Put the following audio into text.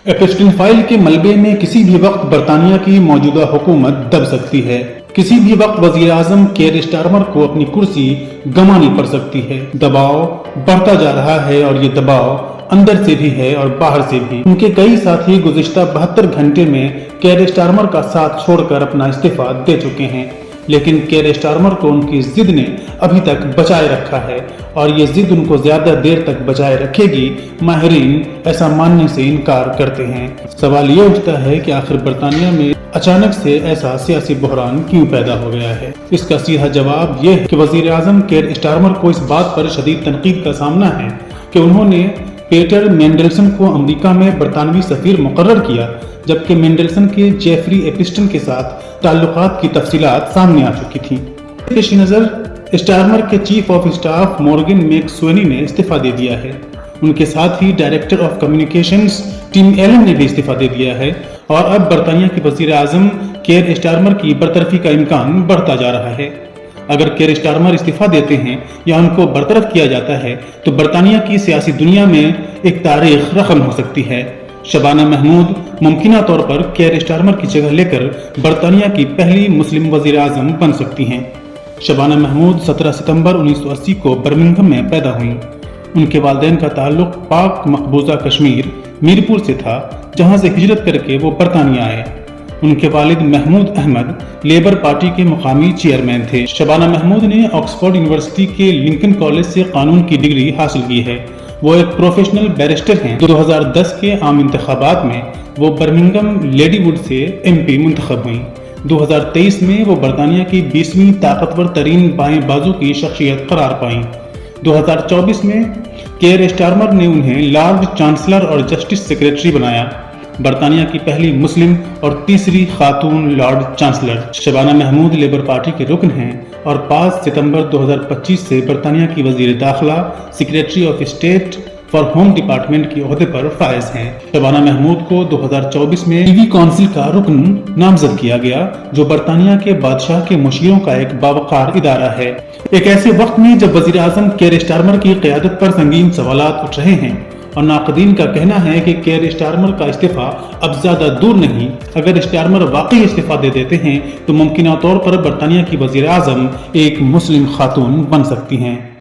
एपिस्टिन file के मलबे में किसी भी वक्त बरतानिया की मौजूदा हुकूमत दब सकती है। किसी भी वक्त वजीर आजम केयर स्टारमर को अपनी कुर्सी गंवानी पड़ सकती है। दबाव बढ़ता जा रहा है और ये दबाव अंदर से भी है और बाहर से भी। उनके कई साथी गुज़िश्ता 72 घंटे में केयर स्टारमर का साथ छोड़कर अपना इस्तीफा दे चुके हैं, लेकिन केयर स्टारमर को उनकी जिद ने अभी तक बचाए रखा है और ये जिद उनको ज्यादा देर तक बचाए रखेगी। माहिरीन ऐसा मानने से इनकार करते हैं। सवाल ये उठता है कि आखिर बरतानिया में अचानक से ऐसा सियासी बहरान क्यों पैदा हो गया है। इसका सीधा जवाब ये है कि वजीर आजम केयर स्टारमर को इस बात पर शदीद तनकीद का सामना है कि उन्होंने पीटर मेंडलसन को अमेरिका में बरतानवी सफीर मुकर्रर किया, जबकि मेंडलसन के जेफरी एपिस्टन के साथ ताल्लुकात की तफसीलात सामने आ चुकी थी। पेश नज़र स्टारमर के chief of staff Morgan McSweeney ने इस्तीफा दे दिया है। उनके साथ ही director of communications Tim Allan ने भी इस्तीफा दे दिया है और अब बरतानिया के वजीर आजम केयर स्टारमर की बरतरफी का इम्कान बढ़ता जा रहा है। अगर केयर स्टारमर इस्तीफा देते हैं या उनको बरतरफ किया जाता है तो बरतानिया की सियासी दुनिया में एक तारीख रकम हो सकती है। शबाना महमूद मुमकिना तौर पर केयर स्टारमर की जगह लेकर बरतानिया की पहली मुस्लिम वजीर आजम बन सकती हैं। शबाना महमूद 17 सितंबर 1980 को बर्मिंघम में पैदा हुई। उनके वालिदैन का ताल्लुक पाक मकबूजा कश्मीर मीरपुर से था, जहां से हिजरत करके वो बरतानिया आए। उनके वालिद महमूद अहमद लेबर पार्टी के मुकामी चेयरमैन थे। शबाना महमूद ने ऑक्सफोर्ड यूनिवर्सिटी के लिंकन कॉलेज से कानून की डिग्री हासिल की है। वो एक प्रोफेशनल बैरिस्टर हैं। 2010 के आम इंतखाबात में वो बर्मिंघम लेडीवुड से MP मुंतखब हुई। 2023 में वो बरतानिया की 20वीं ताकतवर तरीन बाएं बाजू की शख्सियत करार पाई। 2024 में केयर स्टारमर ने उन्हें लॉर्ड चांसलर और जस्टिस सेक्रेटरी बनाया, बरतानिया की पहली मुस्लिम और तीसरी खातून lord chancellor. Shabana Mahmood Labour party के रुकन हैं और 5 सितंबर 2025 से बरतानिया की वजीर दाखिला secretary of state for home department के ओहदे पर फायज हैं। शबाना महमूद को 2024 में प्रिवी काउंसिल का रुकन नामजद किया गया, जो बरतानिया के बादशाह के मुशीरों का एक बावकार इदारा है। एक ऐसे वक्त में जब वजीर आजम केयर स्टारमर की क़यादत पर संगीन सवालात उठ रहे हैं और नाक़दीन का कहना है कि केयर स्टारमर का इस्तीफा अब ज्यादा दूर नहीं। अगर स्टारमर वाकई इस्तीफा दे देते हैं तो मुमकिन तौर पर बरतानिया की वजीर आजम एक मुस्लिम खातून बन सकती हैं।